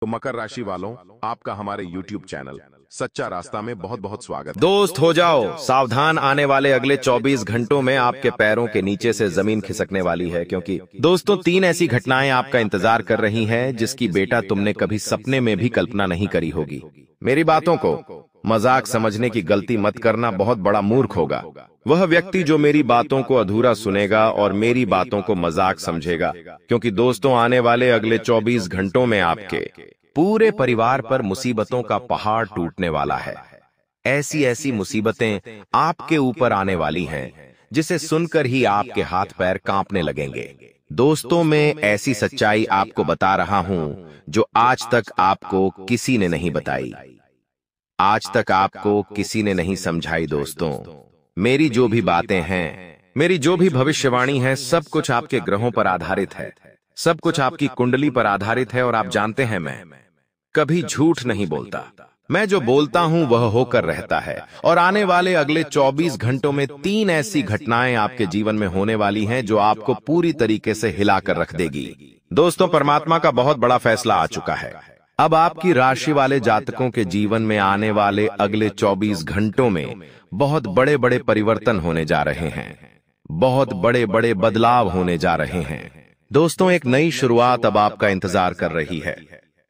तो मकर राशि वालों, आपका हमारे YouTube चैनल सच्चा रास्ता में बहुत बहुत स्वागत है। दोस्त हो जाओ सावधान, आने वाले अगले 24 घंटों में आपके पैरों के नीचे से जमीन खिसकने वाली है, क्योंकि दोस्तों 3 ऐसी घटनाएं आपका इंतजार कर रही हैं जिसकी बेटा तुमने कभी सपने में भी कल्पना नहीं करी होगी। मेरी बातों को मजाक समझने की गलती मत करना, बहुत बड़ा मूर्ख होगा वह व्यक्ति जो मेरी बातों को अधूरा सुनेगा और मेरी बातों को मजाक समझेगा, क्योंकि दोस्तों आने वाले अगले 24 घंटों में आपके पूरे परिवार पर मुसीबतों का पहाड़ टूटने वाला है। ऐसी ऐसी मुसीबतें आपके ऊपर आने वाली हैं जिसे सुनकर ही आपके हाथ पैर कांपने लगेंगे। दोस्तों मैं ऐसी सच्चाई आपको बता रहा हूं जो आज तक आपको किसी ने नहीं बताई, आज तक आपको किसी ने नहीं समझाई। दोस्तों मेरी जो भी बातें हैं, मेरी जो भी भविष्यवाणी है, सब कुछ आपके ग्रहों पर आधारित है, सब कुछ आपकी कुंडली पर आधारित है। और आप जानते हैं मैं कभी झूठ नहीं बोलता, मैं जो बोलता हूं वह होकर रहता है। और आने वाले अगले 24 घंटों में 3 ऐसी घटनाएं आपके जीवन में होने वाली हैं जो आपको पूरी तरीके से हिलाकर रख देगी। दोस्तों परमात्मा का बहुत बड़ा फैसला आ चुका है। अब आपकी राशि वाले जातकों के जीवन में आने वाले अगले 24 घंटों में बहुत बड़े बड़े परिवर्तन होने जा रहे हैं, बहुत बड़े बड़े बदलाव होने जा रहे हैं। दोस्तों एक नई शुरुआत अब आपका इंतजार कर रही है।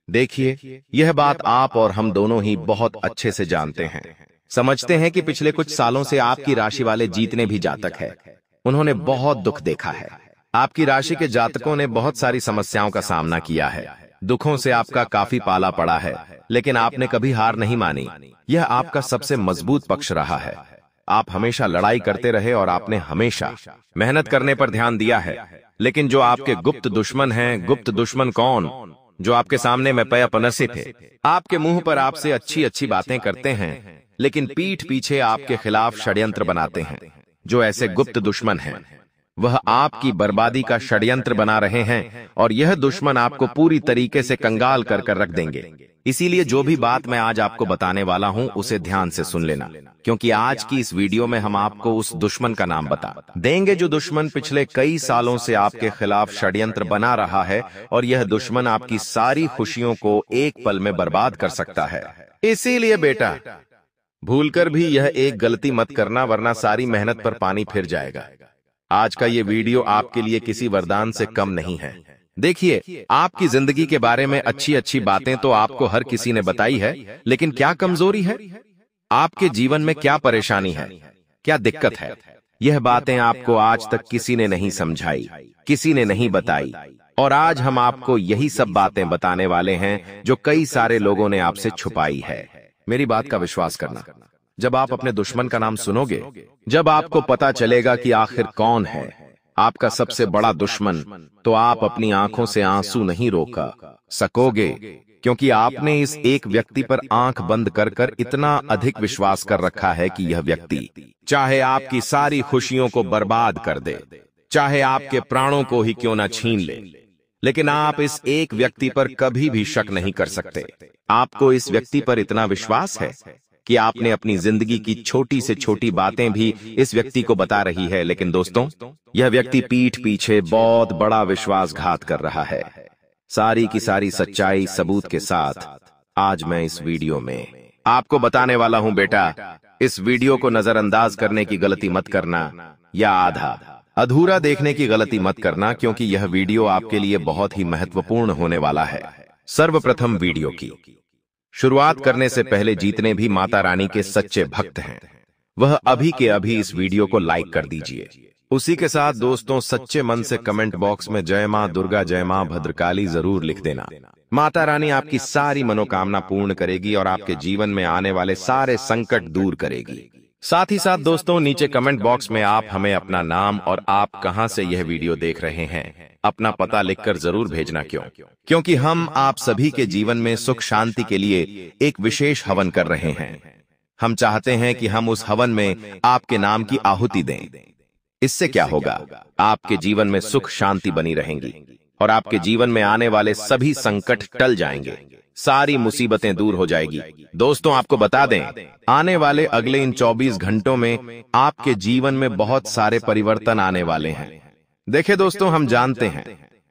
देखिए यह बात आप और हम दोनों ही बहुत अच्छे से जानते हैं, समझते हैं कि पिछले कुछ सालों से आपकी राशि वाले जितने भी जातक हैं उन्होंने बहुत दुख देखा है। आपकी राशि के जातकों ने बहुत सारी समस्याओं का सामना किया है, दुखों से आपका काफी पाला पड़ा है, लेकिन आपने कभी हार नहीं मानी। यह आपका सबसे मजबूत पक्ष रहा है। आप हमेशा लड़ाई करते रहे और आपने हमेशा मेहनत करने पर ध्यान दिया है। लेकिन जो आपके गुप्त दुश्मन हैं, गुप्त दुश्मन कौन, जो आपके सामने में पनसे थे, आपके मुंह पर आपसे अच्छी अच्छी बातें करते हैं लेकिन पीठ पीछे आपके खिलाफ षड्यंत्र बनाते हैं, जो ऐसे गुप्त दुश्मन हैं वह आपकी बर्बादी का षड्यंत्र बना रहे हैं और यह दुश्मन आपको पूरी तरीके से कंगाल कर कर रख देंगे। इसीलिए जो भी बात मैं आज आपको बताने वाला हूं उसे ध्यान से सुन लेना, क्योंकि आज की इस वीडियो में हम आपको उस दुश्मन का नाम बता देंगे जो दुश्मन पिछले कई सालों से आपके खिलाफ षड्यंत्र बना रहा है, और यह दुश्मन आपकी सारी खुशियों को एक पल में बर्बाद कर सकता है। इसीलिए बेटा भूलकर भी यह एक गलती मत करना, वरना सारी मेहनत पर पानी फिर जाएगा। आज का ये वीडियो आपके लिए किसी वरदान से कम नहीं है। देखिए आपकी जिंदगी के बारे में अच्छी अच्छी बातें तो आपको हर किसी ने बताई है, लेकिन क्या कमजोरी है, आपके जीवन में क्या परेशानी है, क्या दिक्कत है, यह बातें आपको आज तक किसी ने नहीं समझाई, किसी ने नहीं बताई। और आज हम आपको यही सब बातें बताने वाले हैं जो कई सारे लोगों ने आपसे छुपाई है। मेरी बात का विश्वास करना, जब आप अपने दुश्मन का नाम सुनोगे, जब आपको पता चलेगा कि आखिर कौन है आपका सबसे बड़ा दुश्मन, तो आप अपनी आंखों से आंसू नहीं रोका सकोगे, क्योंकि आपने इस एक व्यक्ति पर आंख बंद कर कर इतना अधिक विश्वास कर रखा है कि यह व्यक्ति चाहे आपकी सारी खुशियों को बर्बाद कर दे, चाहे आपके प्राणों को ही क्यों ना छीन ले, लेकिन आप इस एक व्यक्ति पर कभी भी शक नहीं कर सकते। आपको इस व्यक्ति पर इतना विश्वास है कि आपने अपनी जिंदगी की छोटी से छोटी बातें भी इस व्यक्ति को बता रही है। लेकिन दोस्तों यह व्यक्ति पीठ पीछे बहुत बड़ा विश्वासघात कर रहा है। सारी की सारी सच्चाई सबूत के साथ आज मैं इस वीडियो में आपको बताने वाला हूं। बेटा इस वीडियो को नजरअंदाज करने की गलती मत करना, या आधा अधूरा देखने की गलती मत करना, क्योंकि यह वीडियो आपके लिए बहुत ही महत्वपूर्ण होने वाला है। सर्वप्रथम वीडियो की शुरुआत करने से पहले जितने भी माता रानी के सच्चे भक्त हैं वह अभी के अभी इस वीडियो को लाइक कर दीजिए। उसी के साथ दोस्तों सच्चे मन से कमेंट बॉक्स में जय मां दुर्गा, जय मां भद्रकाली जरूर लिख देना। माता रानी आपकी सारी मनोकामना पूर्ण करेगी और आपके जीवन में आने वाले सारे संकट दूर करेगी। साथ ही साथ दोस्तों नीचे कमेंट बॉक्स में आप हमें अपना नाम और आप कहां से यह वीडियो देख रहे हैं अपना पता लिखकर जरूर भेजना। क्योंकि हम आप सभी के जीवन में सुख शांति के लिए एक विशेष हवन कर रहे हैं। हम चाहते हैं कि हम उस हवन में आपके नाम की आहुति दें। इससे क्या होगा, आपके जीवन में सुख शांति बनी रहेंगी और आपके जीवन में आने वाले सभी संकट टल जाएंगे, सारी मुसीबतें दूर हो जाएगी। दोस्तों आपको बता दें आने वाले अगले इन 24 घंटों में आपके जीवन में बहुत सारे परिवर्तन आने वाले हैं। देखिए दोस्तों हम जानते हैं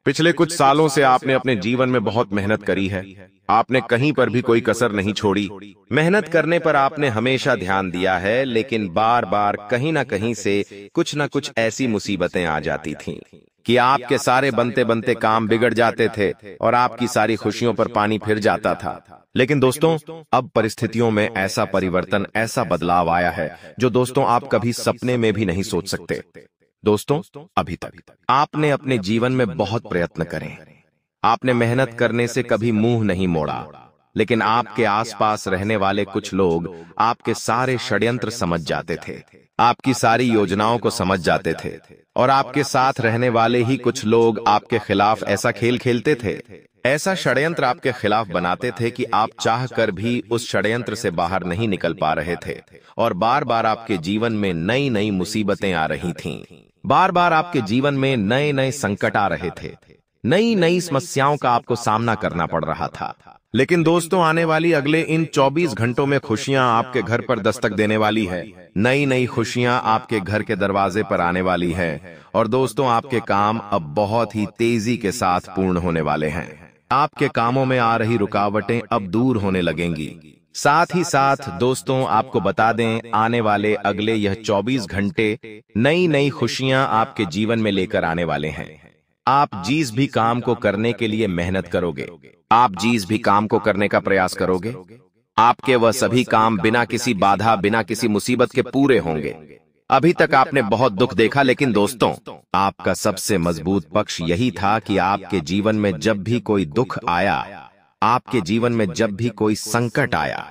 पिछले कुछ सालों से आपने अपने जीवन में बहुत मेहनत करी है, आपने कहीं पर भी कोई कसर नहीं छोड़ी। मेहनत करने पर आपने हमेशा ध्यान दिया है, लेकिन बार बार कहीं ना कहीं से कुछ ना कुछ ऐसी मुसीबतें आ जाती थीं कि आपके सारे बनते बनते काम बिगड़ जाते थे और आपकी सारी खुशियों पर पानी फिर जाता था। लेकिन दोस्तों, अब परिस्थितियों में ऐसा परिवर्तन, ऐसा बदलाव आया है जो दोस्तों आप कभी सपने में भी नहीं सोच सकते। दोस्तों, अभी तक आपने अपने जीवन में बहुत प्रयत्न करे, आपने मेहनत करने से कभी मुंह नहीं मोड़ा, लेकिन आपके आसपास रहने वाले कुछ लोग आपके सारे षड्यंत्र समझ जाते थे, आपकी सारी योजनाओं को समझ जाते थे, और आपके साथ रहने वाले ही कुछ लोग आपके खिलाफ ऐसा खेल खेलते थे, ऐसा षड्यंत्र आपके खिलाफ बनाते थे कि आप चाह कर भी उस षड्यंत्र से बाहर नहीं निकल पा रहे थे, और बार बार आपके जीवन में नई नई मुसीबतें आ रही थीं, बार बार आपके जीवन में नए नए संकट आ रहे थे, नई नई समस्याओं का आपको सामना करना पड़ रहा था। लेकिन दोस्तों, आने वाली अगले इन 24 घंटों में खुशियां आपके घर पर दस्तक देने वाली है। नई नई खुशियां आपके घर के दरवाजे पर आने वाली है, और दोस्तों, आपके काम अब बहुत ही तेजी के साथ पूर्ण होने वाले हैं। आपके कामों में आ रही रुकावटें अब दूर होने लगेंगी। साथ ही साथ दोस्तों, आपको बता दें, आने वाले अगले यह 24 घंटे नई नई खुशियां आपके जीवन में लेकर आने वाले हैं। आप जिस भी काम को करने के लिए मेहनत करोगे, आप जिस भी काम को करने का प्रयास करोगे, आपके वह सभी काम बिना किसी बाधा, बिना किसी मुसीबत के पूरे होंगे। अभी तक आपने बहुत दुख देखा, लेकिन दोस्तों, आपका सबसे मजबूत पक्ष यही था कि आपके जीवन में जब भी कोई दुख आया, आपके जीवन में जब भी कोई संकट आया,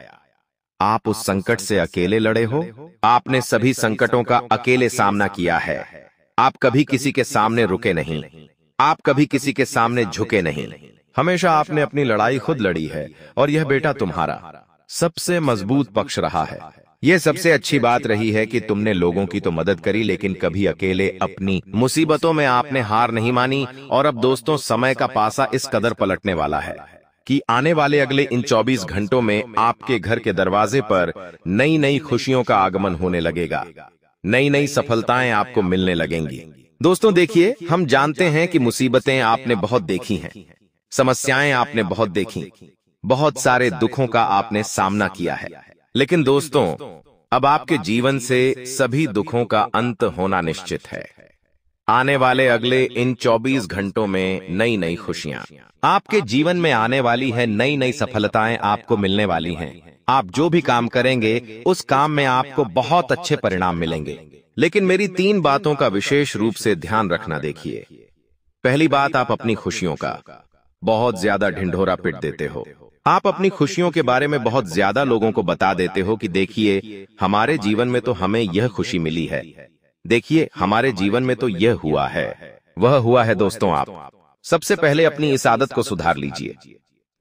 आप उस संकट से अकेले लड़े हो। आपने सभी संकटों का अकेले सामना किया है। आप कभी किसी के सामने रुके नहीं, आप कभी किसी के सामने झुके नहीं। हमेशा आपने अपनी लड़ाई खुद लड़ी है, और यह बेटा तुम्हारा सबसे मजबूत पक्ष रहा है। यह सबसे अच्छी बात रही है कि तुमने लोगों की तो मदद करी, लेकिन कभी अकेले अपनी मुसीबतों में आपने हार नहीं मानी। और अब दोस्तों, समय का पासा इस कदर पलटने वाला है कि आने वाले अगले इन 24 घंटों में आपके घर के दरवाजे पर नई नई खुशियों का आगमन होने लगेगा, नई नई सफलताएं आपको मिलने लगेंगी। दोस्तों देखिए, हम जानते हैं कि मुसीबतें आपने बहुत देखी हैं, समस्याएं आपने बहुत देखी, बहुत सारे दुखों का आपने सामना किया है, लेकिन दोस्तों, अब आपके जीवन से सभी दुखों का अंत होना निश्चित है। आने वाले अगले इन 24 घंटों में नई नई खुशियां आपके जीवन में आने वाली है, नई नई सफलताएं आपको मिलने वाली हैं। आप जो भी काम करेंगे, उस काम में आपको बहुत अच्छे परिणाम मिलेंगे। लेकिन मेरी 3 बातों का विशेष रूप से ध्यान रखना। देखिए, पहली बात, आप अपनी खुशियों का बहुत ज्यादा ढिंढोरा पीट देते हो। आप अपनी खुशियों के बारे में बहुत ज्यादा लोगों को बता देते हो कि देखिए, हमारे जीवन में तो हमें यह खुशी मिली है, देखिए हमारे जीवन में तो यह हुआ है, वह हुआ है। दोस्तों, आप सबसे पहले अपनी इस आदत को सुधार लीजिए।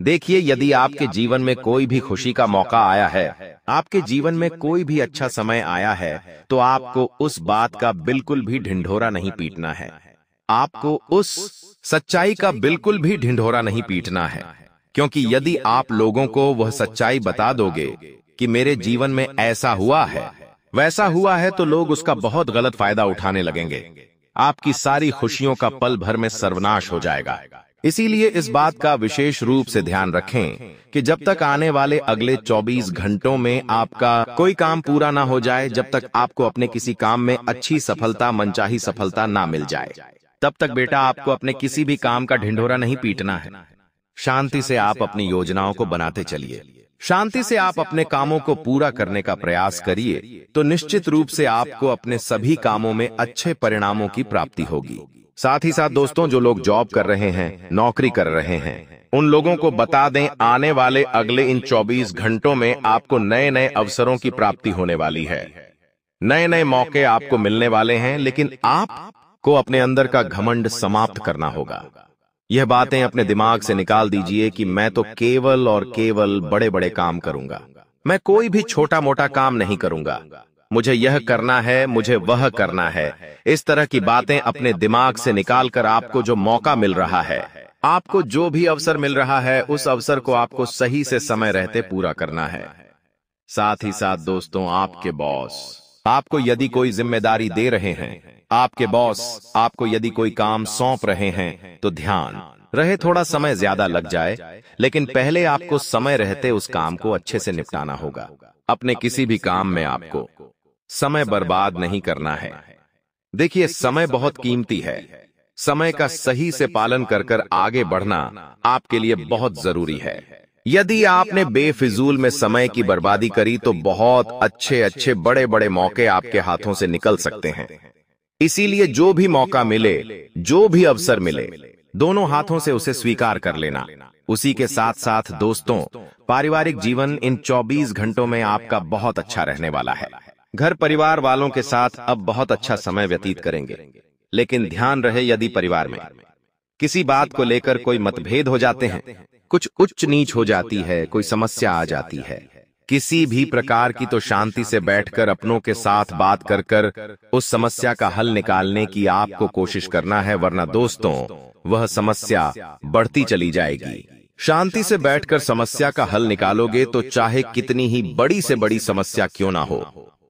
देखिए, यदि आपके जीवन में कोई भी खुशी का मौका आया है, आपके जीवन में कोई भी अच्छा समय आया है, तो आपको उस बात का बिल्कुल भी ढिंढोरा नहीं पीटना है। आपको उस सच्चाई का बिल्कुल भी ढिंढोरा नहीं पीटना है, क्योंकि यदि आप लोगों को वह सच्चाई बता दोगे कि मेरे जीवन में ऐसा हुआ है, वैसा हुआ है, तो लोग उसका बहुत गलत फायदा उठाने लगेंगे। आपकी सारी खुशियों का पल भर में सर्वनाश हो जाएगा। इसीलिए इस बात का विशेष रूप से ध्यान रखें कि जब तक आने वाले अगले 24 घंटों में आपका कोई काम पूरा ना हो जाए, जब तक आपको अपने किसी काम में अच्छी सफलता, मनचाही सफलता ना मिल जाए, तब तक बेटा आपको अपने किसी भी काम का ढिंढोरा नहीं पीटना है। शांति से आप अपनी योजनाओं को बनाते चलिए, शांति से आप अपने कामों को पूरा करने का प्रयास करिए, तो निश्चित रूप से आपको अपने सभी कामों में अच्छे परिणामों की प्राप्ति होगी। साथ ही साथ दोस्तों, जो लोग जॉब कर रहे हैं, नौकरी कर रहे हैं, उन लोगों को बता दें, आने वाले अगले इन 24 घंटों में आपको नए नए अवसरों की प्राप्ति होने वाली है, नए नए मौके आपको मिलने वाले हैं। लेकिन आपको अपने अंदर का घमंड समाप्त करना होगा। यह बातें अपने दिमाग से निकाल दीजिए कि मैं तो केवल और केवल बड़े बड़े काम करूंगा, मैं कोई भी छोटा मोटा काम नहीं करूंगा, मुझे यह करना है, मुझे वह करना है। इस तरह की बातें अपने दिमाग से निकालकर आपको जो मौका मिल रहा है, आपको जो भी अवसर मिल रहा है, उस अवसर को आपको सही से समय रहते पूरा करना है। साथ ही साथ दोस्तों, आपके बॉस आपको यदि कोई जिम्मेदारी दे रहे हैं, आपके बॉस आपको यदि कोई काम सौंप रहे हैं, तो ध्यान, रहे थोड़ा समय ज्यादा लग जाए, लेकिन पहले आपको समय रहते उस काम को अच्छे से निपटाना होगा। अपने किसी भी काम में आपको समय बर्बाद नहीं करना है। देखिए, समय बहुत कीमती है। समय का सही से पालन कर कर आगे बढ़ना आपके लिए बहुत जरूरी है। यदि आपने बेफिजूल में समय की बर्बादी करी तो बहुत अच्छे अच्छे बड़े बड़े मौके आपके हाथों से निकल सकते हैं। इसीलिए जो भी मौका मिले, जो भी अवसर मिले, दोनों हाथों से उसे स्वीकार कर लेना। उसी के साथ साथ दोस्तों, पारिवारिक जीवन इन 24 घंटों में आपका बहुत अच्छा रहने वाला है। घर परिवार वालों के साथ अब बहुत अच्छा समय व्यतीत करेंगे। लेकिन ध्यान रहे, यदि परिवार में किसी बात को लेकर कोई मतभेद हो जाते हैं, कुछ उच्च नीच हो जाती है, कोई समस्या आ जाती है, किसी भी प्रकार की, तो शांति से बैठकर अपनों के साथ बात कर कर उस समस्या का हल निकालने की आपको कोशिश करना है, वरना दोस्तों वह समस्या बढ़ती चली जाएगी। शांति से बैठकर समस्या का हल निकालोगे तो चाहे कितनी ही बड़ी से बड़ी समस्या क्यों ना हो,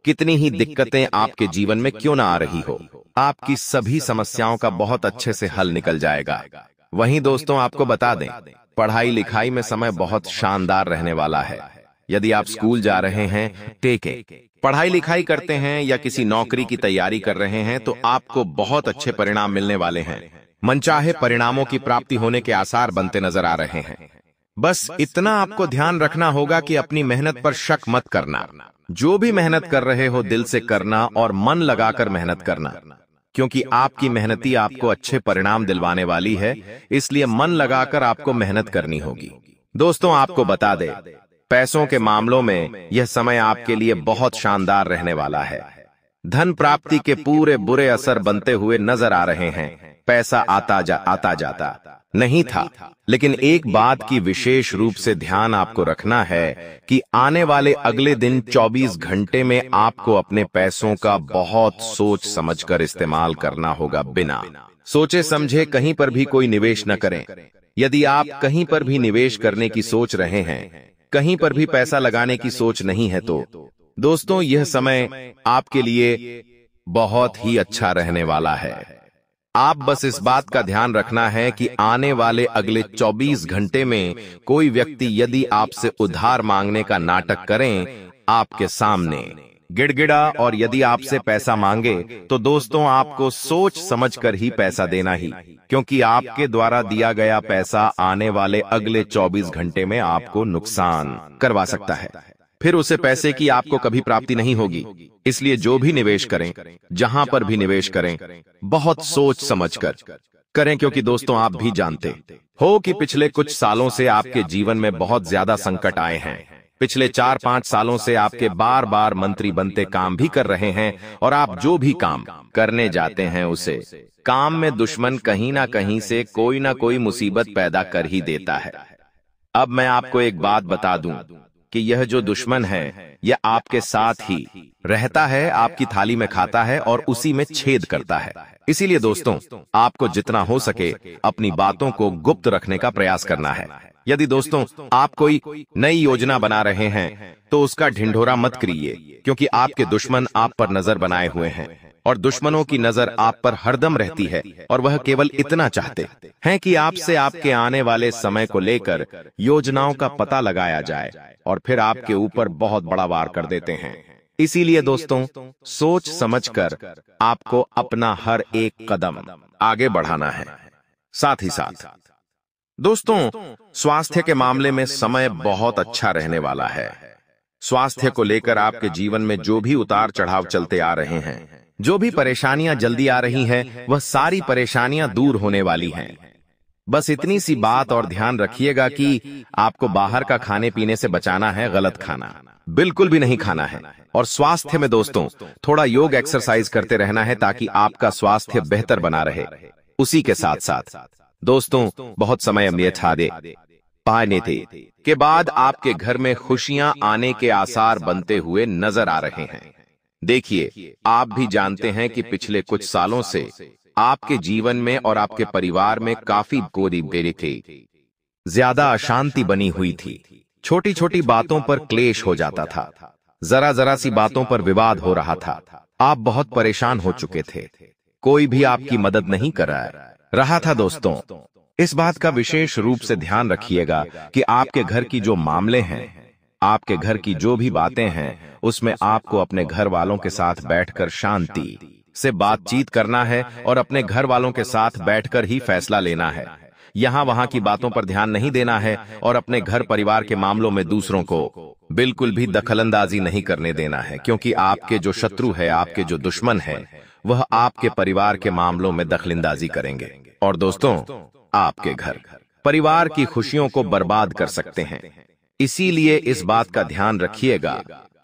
कितनी ही दिक्कतें आपके जीवन में क्यों ना आ रही हो, आपकी सभी समस्याओं का बहुत अच्छे से हल निकल जाएगा। वहीं दोस्तों, आपको बता दें, पढ़ाई लिखाई में समय बहुत शानदार रहने वाला है। यदि आप स्कूल जा रहे हैं, पढ़ाई लिखाई करते हैं या किसी नौकरी की तैयारी कर रहे हैं, तो आपको बहुत अच्छे परिणाम मिलने वाले हैं। मनचाहे परिणामों की प्राप्ति होने के आसार बनते नजर आ रहे हैं। बस इतना आपको ध्यान रखना होगा कि अपनी मेहनत पर शक मत करना। जो भी मेहनत कर रहे हो दिल से करना और मन लगाकर मेहनत करना, क्योंकि आपकी मेहनती आपको अच्छे परिणाम दिलवाने वाली है। इसलिए मन लगाकर आपको मेहनत करनी होगी। दोस्तों, आपको बता दे, पैसों के मामलों में यह समय आपके लिए बहुत शानदार रहने वाला है। धन प्राप्ति के पूरे बुरे असर बनते हुए नजर आ रहे हैं। पैसा आता जाता नहीं था, लेकिन एक बात की विशेष रूप से ध्यान आपको रखना है कि आने वाले अगले दिन 24 घंटे में आपको अपने पैसों का बहुत सोच समझकर इस्तेमाल करना होगा। बिना सोचे समझे कहीं पर भी कोई निवेश न करें। यदि आप कहीं पर भी निवेश करने की सोच रहे हैं, कहीं पर भी पैसा लगाने की सोच नहीं है, तो दोस्तों यह समय आपके लिए बहुत ही अच्छा रहने वाला है। आप बस इस बात का ध्यान रखना है कि आने वाले अगले 24 घंटे में कोई व्यक्ति यदि आपसे उधार मांगने का नाटक करें आपके सामने गिड़गिड़ा, और यदि आपसे पैसा मांगे तो दोस्तों आपको सोच समझकर ही पैसा देना ही, क्योंकि आपके द्वारा दिया गया पैसा आने वाले अगले 24 घंटे में आपको नुकसान करवा सकता है। फिर उसे पैसे की आपको कभी प्राप्ति नहीं होगी। इसलिए जो भी निवेश करें, जहां पर भी निवेश करें, बहुत सोच समझकर करें, क्योंकि दोस्तों आप भी जानते हो कि पिछले कुछ सालों से आपके जीवन में बहुत ज्यादा संकट आए हैं। पिछले 4-5 सालों से आपके बार बार मंत्री बनते काम भी कर रहे हैं, और आप जो भी काम करने जाते हैं उसे काम में दुश्मन कहीं ना कहीं से कोई ना कोई मुसीबत पैदा कर ही देता है। अब मैं आपको एक बात बता दूं कि यह जो दुश्मन है यह आपके साथ ही रहता है, आपकी थाली में खाता है और उसी में छेद करता है। इसीलिए दोस्तों आपको जितना हो सके अपनी बातों को गुप्त रखने का प्रयास करना है। यदि दोस्तों आप कोई नई योजना बना रहे हैं तो उसका ढिंढोरा मत करिए, क्योंकि आपके दुश्मन आप पर नजर बनाए हुए हैं और दुश्मनों की नजर आप पर हरदम रहती है, और वह केवल इतना चाहते हैं कि आपसे आपके आने वाले समय को लेकर योजनाओं का पता लगाया जाए और फिर आपके ऊपर बहुत बड़ा वार कर देते हैं। इसीलिए दोस्तों सोच समझकर आपको अपना हर एक कदम आगे बढ़ाना है। साथ ही साथ दोस्तों स्वास्थ्य के मामले में समय बहुत अच्छा रहने वाला है। स्वास्थ्य को लेकर आपके जीवन में जो भी उतार चढ़ाव चलते आ रहे हैं, जो भी परेशानियां जल्दी आ रही हैं, वह सारी परेशानियां दूर होने वाली हैं। बस इतनी सी बात और ध्यान रखिएगा कि आपको बाहर का खाने पीने से बचाना है, गलत खाना बिल्कुल भी नहीं खाना है। और स्वास्थ्य में दोस्तों थोड़ा योग एक्सरसाइज करते रहना है ताकि आपका स्वास्थ्य बेहतर बना रहे। उसी के साथ साथ दोस्तों बहुत समय पाने थे के बाद आपके घर में खुशियां आने के आसार बनते हुए नजर आ रहे हैं। देखिए, आप भी जानते हैं कि पिछले कुछ सालों से आपके जीवन में और आपके परिवार में काफी गोरी थे, ज्यादा अशांति बनी हुई थी। छोटी छोटी बातों पर क्लेश हो जाता था, जरा जरा सी बातों पर विवाद हो रहा था। आप बहुत परेशान हो चुके थे, कोई भी आपकी मदद नहीं कर रहा था दोस्तों। इस बात का विशेष रूप से ध्यान रखिएगा कि आपके घर की जो मामले हैं, आपके घर की जो भी बातें हैं, उसमें आपको अपने घर वालों के साथ बैठकर शांति से बातचीत करना है और अपने घर वालों के साथ बैठकर ही फैसला लेना है। यहां वहां की बातों पर ध्यान नहीं देना है और अपने घर परिवार के मामलों में दूसरों को बिल्कुल भी दखलंदाजी नहीं करने देना है, क्योंकि आपके जो शत्रु है, आपके जो दुश्मन है, वह आपके परिवार के मामलों में दखलंदाजी करेंगे और दोस्तों, आपके घर परिवार की खुशियों को बर्बाद कर सकते हैं। इसीलिए इस बात का ध्यान रखिएगा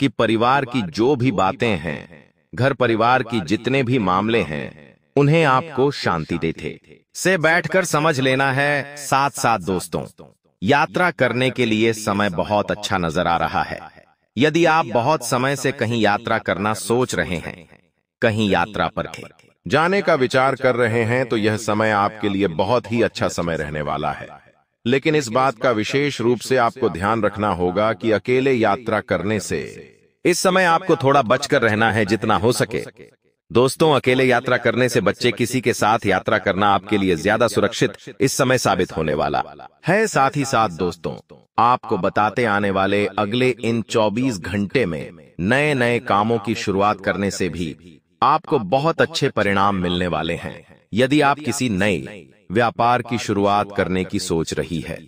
कि परिवार की जो भी बातें हैं, घर परिवार की जितने भी मामले हैं, उन्हें आपको शांति देते से बैठकर समझ लेना है। साथ साथ दोस्तों, यात्रा करने के लिए समय बहुत अच्छा नजर आ रहा है। यदि आप बहुत समय से कहीं यात्रा करना सोच रहे हैं, कहीं यात्रा पर जाने का विचार कर रहे हैं, तो यह समय आपके लिए बहुत ही अच्छा समय रहने वाला है। लेकिन इस बात का विशेष रूप से आपको ध्यान रखना होगा कि अकेले यात्रा करने से इस समय आपको थोड़ा बचकर रहना है जितना हो सके। दोस्तों, अकेले यात्रा करने से बच्चे किसी के साथ यात्रा करना आपके लिए ज्यादा सुरक्षित इस समय साबित होने वाला है। साथ ही साथ दोस्तों, आपको बताते आने वाले अगले इन 24 घंटे में नए नए कामों की शुरुआत करने से भी आपको बहुत अच्छे परिणाम मिलने वाले हैं। यदि आप किसी नए व्यापार की शुरुआत करने की सोच रही है,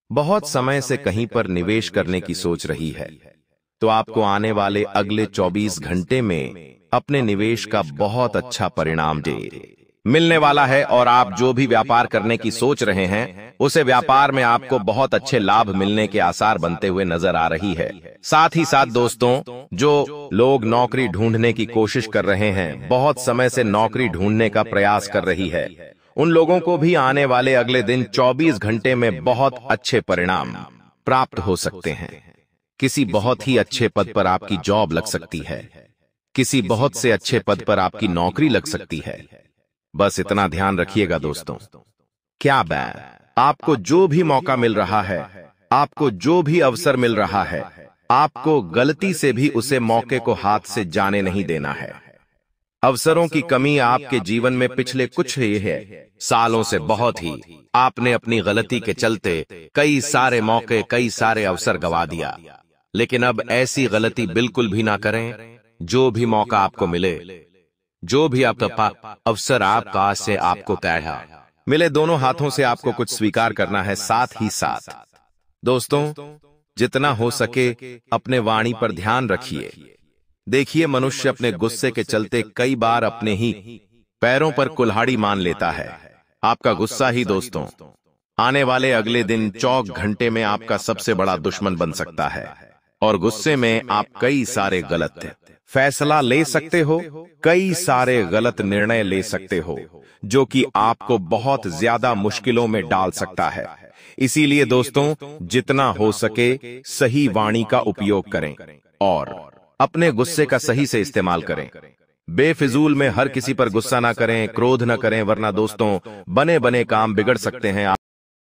बहुत समय से कहीं पर निवेश करने की सोच रही है, तो आपको आने वाले अगले 24 घंटे में अपने निवेश का बहुत अच्छा परिणाम मिलने वाला है और आप जो भी व्यापार करने की सोच रहे हैं, उसे व्यापार में आपको बहुत अच्छे लाभ मिलने के आसार बनते हुए नजर आ रही है। साथ ही साथ दोस्तों, जो लोग नौकरी ढूंढने की कोशिश कर रहे हैं, बहुत समय से नौकरी ढूंढने का प्रयास कर रही है, उन लोगों को भी आने वाले अगले दिन 24 घंटे में बहुत अच्छे परिणाम प्राप्त हो सकते हैं। किसी बहुत ही अच्छे पद पर आपकी जॉब लग सकती है, किसी बहुत से अच्छे पद पर आपकी नौकरी लग सकती है। बस इतना ध्यान रखिएगा दोस्तों, क्या बात, आपको जो भी मौका मिल रहा है, आपको जो भी अवसर मिल रहा है, आपको गलती से भी उसे मौके को हाथ से जाने नहीं देना है। अवसरों की कमी आपके जीवन में पिछले कुछ ही है सालों से बहुत ही आपने अपनी गलती के चलते कई सारे मौके, कई सारे अवसर गवा दिया। लेकिन अब ऐसी गलती बिल्कुल भी ना करें। जो भी मौका आपको मिले, जो भी आपका अवसर आपका आज से आपको तय मिले, दोनों हाथों से आपको कुछ स्वीकार करना है। साथ ही साथ दोस्तों, जितना हो सके अपने वाणी पर ध्यान रखिए। देखिए, मनुष्य अपने गुस्से के चलते कई बार अपने ही पैरों पर कुल्हाड़ी मान लेता है। आपका गुस्सा ही दोस्तों आने वाले अगले दिन 24 घंटे में आपका सबसे बड़ा दुश्मन बन सकता है और गुस्से में आप कई सारे गलत फैसला ले सकते हो, कई सारे गलत निर्णय ले सकते हो, जो कि आपको बहुत ज्यादा मुश्किलों में डाल सकता है। इसीलिए दोस्तों, जितना हो सके सही वाणी का उपयोग करें और अपने गुस्से का सही से इस्तेमाल करें। बेफिजूल में हर किसी पर गुस्सा ना करें, क्रोध ना करें, वरना दोस्तों बने बने काम बिगड़ सकते हैं।